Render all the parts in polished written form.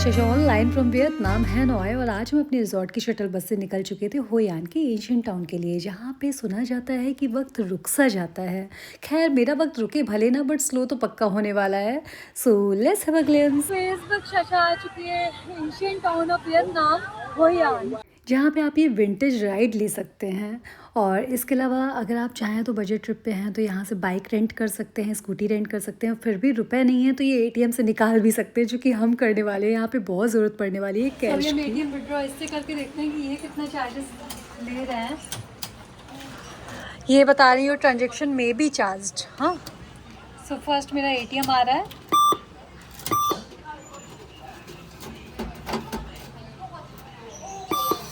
शशाओल line from Vietnam हैनोई और आज हम अपने रिजॉर्ट की शटल बस से निकल चुके थे होयान के एशियन टाउन के लिए, जहाँ पे सुना जाता है कि वक्त रुक सा जाता है। खैर मेरा वक्त रुके भले ना, बट स्लो तो पक्का होने वाला है। So let's have a glimpse. इस वक्त शशा आ चुकी है Asian town of Vietnam Hoi An, जहाँ पे आप ये विंटेज राइड ले सकते हैं। और इसके अलावा अगर आप चाहें तो बजट ट्रिप पे हैं तो यहाँ से बाइक रेंट कर सकते हैं, स्कूटी रेंट कर सकते हैं। फिर भी रुपए नहीं है तो ये एटीएम से निकाल भी सकते हैं, जो कि हम करने वाले हैं। यहाँ पे बहुत ज़रूरत पड़ने वाली है कैश हम की। एटीएम विड्रॉ इससे करके देखते हैं कि ये कितना चार्जेस ले रहे हैं। ये बता रही हूँ ट्रांजेक्शन में भी चार्ज। हाँ, सो फर्स्ट मेरा एटीएम आ रहा है।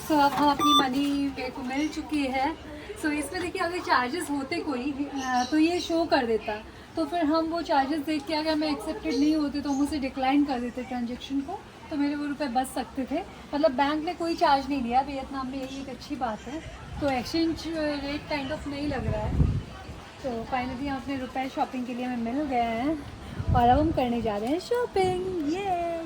सो अब हम अपनी मनी मेरे को मिल चुकी है। सो इसमें देखिए अगर चार्जेस होते कोई तो ये शो कर देता, तो फिर हम वो चार्जेस देख के अगर मैं एक्सेप्टेड नहीं होते तो हम उसे डिक्लाइन कर देते ट्रांजेक्शन को, तो मेरे वो रुपए बच सकते थे। मतलब बैंक ने कोई चार्ज नहीं लिया वियतनाम में, यही एक अच्छी बात है। तो एक्सचेंज रेट काइंड ऑफ नहीं लग रहा है। तो फाइनली हम अपने रुपए शॉपिंग के लिए हमें मिल गए हैं और अब हम करने जा रहे हैं शॉपिंग। ये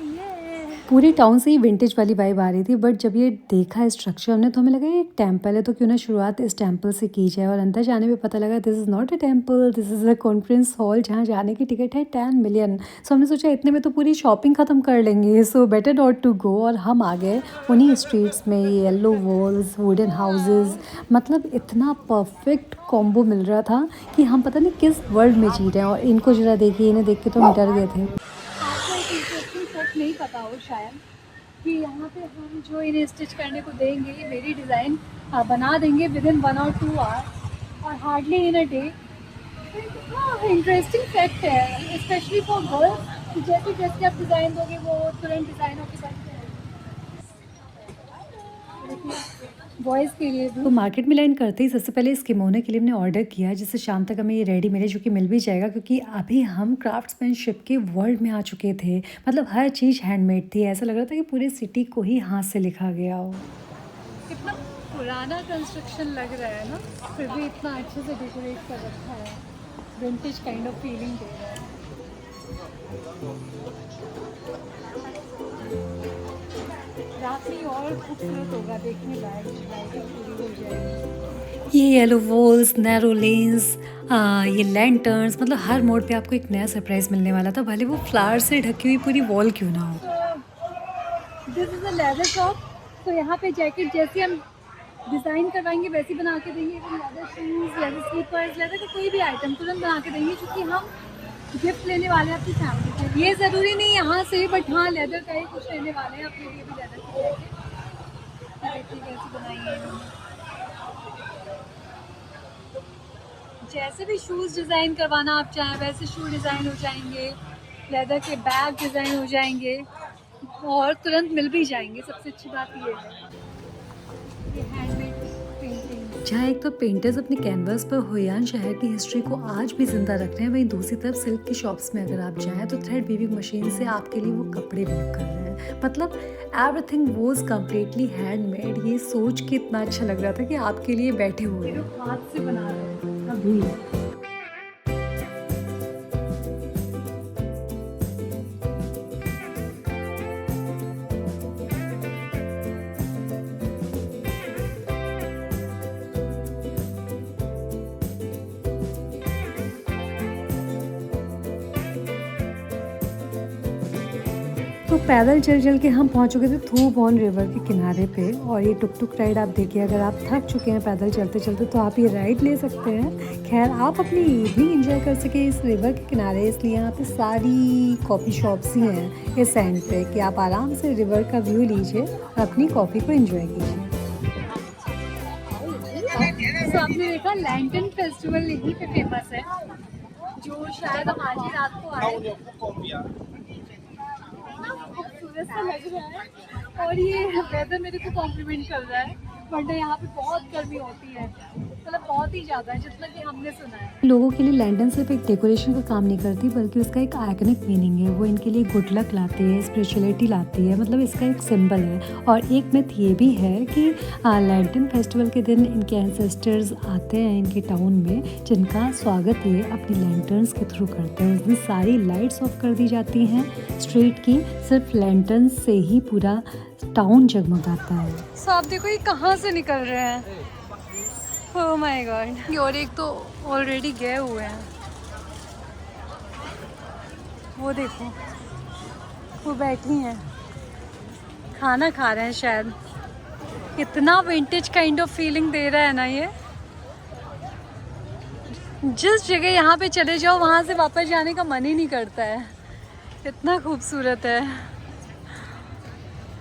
पूरे टाउन से ही विंटेज वाली वाइब आ रही थी, बट जब ये देखा स्ट्रक्चर हमने तो हमें लगा ये एक टेम्पल है, तो क्यों ना शुरुआत इस टेम्पल से की जाए। और अंदर जाने में पता लगा this is not a temple, this is a conference hall, जहाँ जाने की टिकट है 10 मिलियन। सो हमने सोचा इतने में तो पूरी शॉपिंग ख़त्म कर लेंगे, so better not to go. और हम आ गए उन्हीं स्ट्रीट्स में, येलो वॉल्स, वुडन हाउसेज, मतलब इतना परफेक्ट कॉम्बो मिल रहा था कि हम पता नहीं किस वर्ल्ड में जी रहे हैं। और इनको जरा देखिए, इन्हें देख के तो हम डर गए थे। आपको एक इंटरेस्टिंग फैक्ट नहीं पता हो शायद कि यहाँ पे हम जो इन्हें स्टिच करने को देंगे, ये मेरी डिज़ाइन बना देंगे विद इन 1 और 2 आवर और hardly in a day. Interesting fact है, स्पेशली फॉर गर्ल्स। जैसे जैसे आप डिज़ाइन दोगे वो तुरंत डिज़ाइन होकर बनते हैं। बॉयज़ के लिए भी तो मार्केट में लैंड करते ही सबसे पहले इस किमोनो के लिए हमने ऑर्डर किया, जिससे शाम तक हमें ये रेडी मिले, जो कि मिल भी जाएगा, क्योंकि अभी हम क्राफ्ट्समैनशिप के वर्ल्ड में आ चुके थे। मतलब हर चीज़ हैंडमेड थी, ऐसा लग रहा था कि पूरे सिटी को ही हाथ से लिखा गया हो। कितना पुराना कंस्ट्रक्शन लग रहा है ना, फिर भी इतना अच्छे से डेकोरेट कर रखा है, विंटेज काइंड ऑफ फीलिंग दे रहा है। रात में और खूबसूरत होगा, देखने लायक पूरी हो जाएगी। ये येलो वॉल्स, नैरो लेन्स, ये लैंटर्न्स, मतलब हर मोड़ पे आपको एक नया सरप्राइज मिलने वाला था, भले वो फ्लावर से ढकी हुई पूरी वॉल क्यों ना हो। This is a leather shop. तो यहाँ पे जैकेट जैसे हम डिज़ाइन करवाएंगे वैसे बना के देंगे। Leather shoes, leather slippers, leather का कोई भी आइटम तुरंत बना के देंगे, क्योंकि हम गिफ्ट लेने वाले हैं अपनी फैमिली के। ये ज़रूरी नहीं यहाँ से, बट हाँ लेदर का ही कुछ लेने वाले हैं अपने लिए भी। लेदर की जैकेट देखिए कैसी बनाई है इन्होंने। जैसे भी शूज़ डिज़ाइन करवाना आप चाहें वैसे शू डिज़ाइन हो जाएंगे, लेदर के बैग डिज़ाइन हो जाएंगे और तुरंत मिल भी जाएंगे। सबसे अच्छी बात ये है, ये हैंडमेड पेंटिंग। जहाँ एक तो पेंटर्स अपने कैनवास पर होयान शहर की हिस्ट्री को आज भी जिंदा रख रहे हैं, वहीं दूसरी तरफ सिल्क की शॉप्स में अगर आप जाएं तो थ्रेड वीविंग मशीन से आपके लिए वो कपड़े वीव कर रहे हैं। मतलब एवरीथिंग वाज कम्प्लीटली हैंडमेड। ये सोच के इतना अच्छा लग रहा था कि आपके लिए बैठे हुए ये हैं। लोग हाथ से बना रहे हैं अभी। तो पैदल चल चल के हम पहुंच चुके थे थू बॉन रिवर के किनारे पे। और ये टुक टुक राइड आप देखिए, अगर आप थक चुके हैं पैदल चलते चलते तो आप ये राइड ले सकते हैं। खैर आप अपनी इवनिंग एंजॉय कर सके इस रिवर के किनारे, इसलिए यहाँ पे सारी कॉफ़ी शॉप्स ही हैं इस एंड पे, कि आप आराम से रिवर का व्यू लीजिए और अपनी कॉफ़ी को एंजॉय कीजिए। तो आपने देखा लैंटर्न फेस्टिवल यहीं पे फेमस है, जो शायद हम आज ही रात को आए। खूबसूरत सा लग रहा है और ये वेदर मेरे को कॉम्प्लीमेंट कर रहा है, वरना यहाँ पे बहुत गर्मी होती है। मतलब बहुत ही ज़्यादा, जितना कि हमने सुना है। लोगों के लिए लैंटर्न सिर्फ एक डेकोरेशन का काम नहीं करती, बल्कि उसका एक आइकनिक मीनिंग है। वो इनके लिए गुड लक लाती है, स्पिरिचुअलिटी लाती है, मतलब इसका एक सिंबल है। और एक मिथ ये भी है कि लैंटर्न फेस्टिवल के दिन इनके एंसेस्टर्स आते हैं इनके टाउन में, जिनका स्वागत ये अपनी लैंटर्न्स के थ्रू करते हैं। उस दिन सारी लाइट्स ऑफ कर दी जाती हैं स्ट्रीट की, सिर्फ लैंटर्न्स से ही पूरा टाउन जगमगाता है। सो आप देखो ये कहाँ से निकल रहे हैं। Oh my God. और एक तो ऑलरेडी गए हुए हैं, वो देखो वो बैठी हैं खाना खा रहे हैं शायद। इतना विंटेज काइंड ऑफ फीलिंग दे रहा है ना ये। जिस जगह यहाँ पे चले जाओ वहाँ से वापस जाने का मन ही नहीं करता है, इतना खूबसूरत है।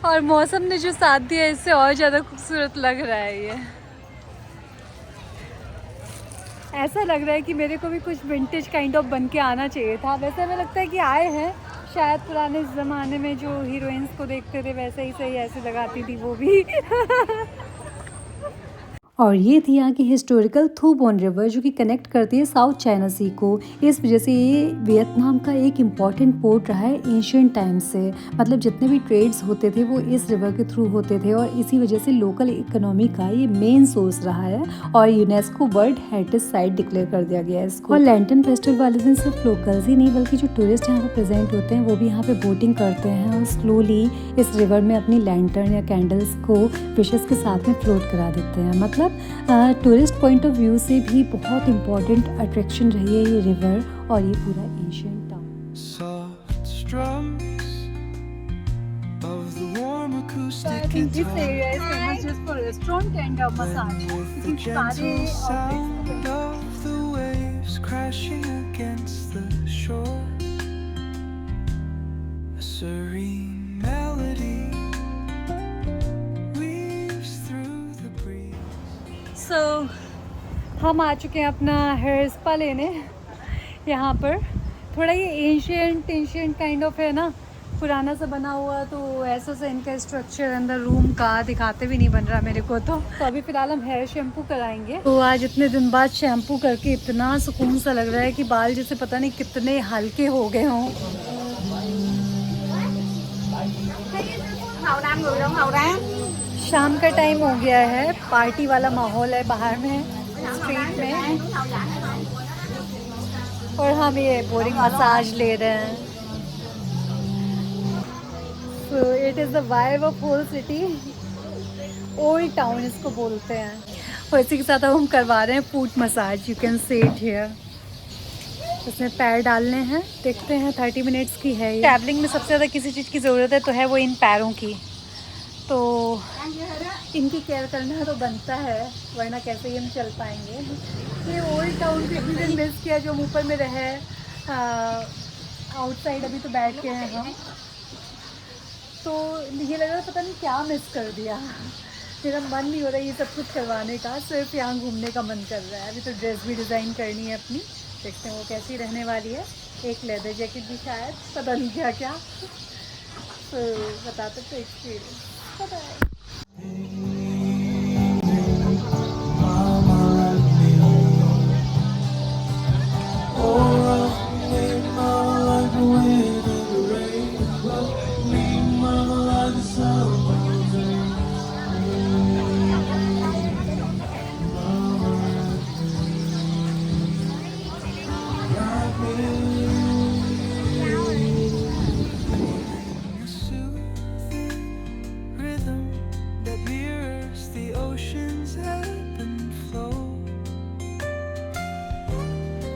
और मौसम ने जो साथ दिया इससे और ज़्यादा खूबसूरत लग रहा है ये। ऐसा लग रहा है कि मेरे को भी कुछ विंटेज काइंड ऑफ बन के आना चाहिए था। वैसे हमें लगता है कि आए हैं, शायद पुराने ज़माने में जो हीरोइंस को देखते थे वैसे ही सही ऐसे लगाती थी वो भी। और ये थी यहाँ की हिस्टोरिकल थू बॉन रिवर, जो कि कनेक्ट करती है साउथ चाइना सी को। इस वजह से ये वियतनाम का एक इम्पॉर्टेंट पोर्ट रहा है एंशियंट टाइम से। मतलब जितने भी ट्रेड्स होते थे वो इस रिवर के थ्रू होते थे, और इसी वजह से लोकल इकोनॉमी का ये मेन सोर्स रहा है। और UNESCO world heritage site declare कर दिया गया है इसको। और लैंटर्न फेस्टिवल वाले दिन सिर्फ लोकल्स ही नहीं, बल्कि जो टूरिस्ट यहाँ पे प्रेजेंट होते हैं वो भी यहाँ पे बोटिंग करते हैं और स्लोली इस रिवर में अपनी लैंटर्न या कैंडल्स को फिशेस के साथ में फ्लोट करा देते हैं। मतलब टूरिस्ट पॉइंट ऑफ व्यू से भी बहुत इम्पोर्टेंट अट्रैक्शन रही है ये रिवर और ये पूरा Asian town. So I think this area is famous just for restaurant and massage. क्योंकि सारे sound of the waves crashing against the shore, a serene melody weaves through the breeze. So हम आ चुके हैं अपना hair spa लेने। यहाँ पर थोड़ा ये एंशियंट काइंड ऑफ है ना, पुराना सा बना हुआ, तो ऐसा सा इनका स्ट्रक्चर अंदर रूम का दिखाते भी नहीं बन रहा मेरे को। तो अभी फ़िलहाल हम हेयर शैम्पू कराएंगे। तो आज इतने दिन बाद शैम्पू करके इतना सुकून सा लग रहा है कि बाल जैसे पता नहीं कितने हल्के हो गए हों। शाम का टाइम हो गया है, पार्टी वाला माहौल है बाहर में स्ट्रीट में, और हम ये बोरिंग मसाज ले रहे हैं। So it is the vibe of whole city, old town इसको बोलते हैं। और इसी के साथ हम करवा रहे हैं foot massage. You can see it here. इसमें पैर डालने हैं, देखते हैं 30 मिनट्स की है ये। ट्रैवलिंग में सबसे ज़्यादा किसी चीज़ की ज़रूरत है तो है वो इन पैरों की, तो इनकी केयर करना तो बनता है, वरना कैसे ही हम चल पाएंगे। ये ओल्ड टाउन पे भी दिन मिस किया जो हम ऊपर में रहे, आउटसाइड अभी तो बैठ के हैं हम, तो ये लग रहा है पता नहीं क्या मिस कर दिया। मेरा मन नहीं हो रहा है ये सब कुछ करवाने का, सिर्फ यहाँ घूमने का मन कर रहा है। अभी तो ड्रेस भी डिज़ाइन करनी है अपनी, देखते हैं वो कैसी रहने वाली है। एक लेदर जैकेट भी शायद, पता नहीं क्या क्या, तो बताते तो एक्सपीरियंस पता है।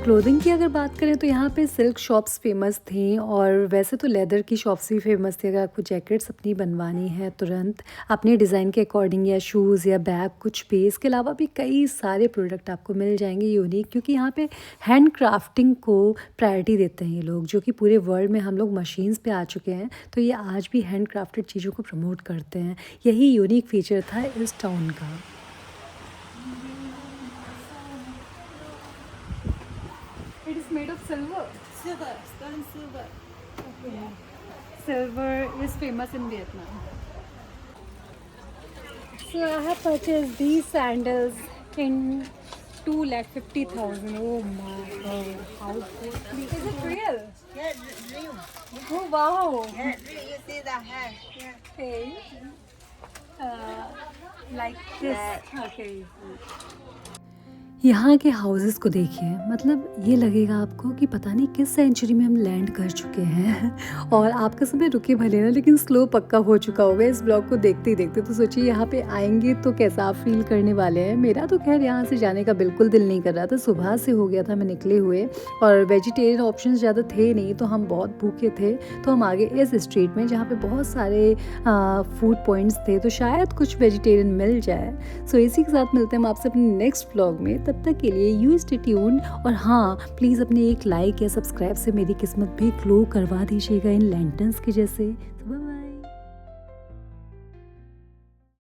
क्लोथिंग की अगर बात करें तो यहाँ पे सिल्क शॉप्स फेमस थी, और वैसे तो लेदर की शॉप्स भी फेमस थी। अगर आपको जैकेट्स अपनी बनवानी है तुरंत अपने डिज़ाइन के अकॉर्डिंग, या शूज़ या बैग कुछ भी, इसके अलावा भी कई सारे प्रोडक्ट आपको मिल जाएंगे यूनिक, क्योंकि यहाँ पे हैंड क्राफ्टिंग को प्रायोरिटी देते हैं ये लोग। जो कि पूरे वर्ल्ड में हम लोग मशीन्स पे आ चुके हैं, तो ये आज भी हैंड क्राफ्टेड चीज़ों को प्रमोट करते हैं। यही यूनिक फीचर था इस टाउन का। It is made of silver. Silver, sterling silver. Okay. Silver is famous in Vietnam. So I have purchased these sandals in 2,50,000. Oh my god. How costly. Is it real? Yeah, real. Oh wow. Yeah, real. You see the hair? Yeah. Okay. Like this. Okay. यहाँ के houses को देखिए, मतलब ये लगेगा आपको कि पता नहीं किस सेंचुरी में हम लैंड कर चुके हैं। और आपका समय रुके भले ना, लेकिन स्लो पक्का हो चुका होगा इस ब्लॉग को देखते ही देखते। तो सोचिए यहाँ पे आएंगे तो कैसा आप फील करने वाले हैं। मेरा तो खैर यहाँ से जाने का बिल्कुल दिल नहीं कर रहा था, सुबह से हो गया था मैं निकले हुए, और वेजिटेरियन ऑप्शन ज़्यादा थे नहीं, तो हम बहुत भूखे थे। तो हम आगे इस स्ट्रीट में जहाँ पे बहुत सारे फूड पॉइंट्स थे, तो शायद कुछ वेजिटेरियन मिल जाए। सो इसी के साथ मिलते हैं हम आपसे अपने नेक्स्ट ब्लॉग में। तब तक के लिए यू स्टे ट्यून्ड, और हाँ प्लीज़ अपने एक लाइक या सब्सक्राइब से मेरी किस्मत भी ग्लो करवा दीजिएगा इन लैंटर्न्स के जैसे।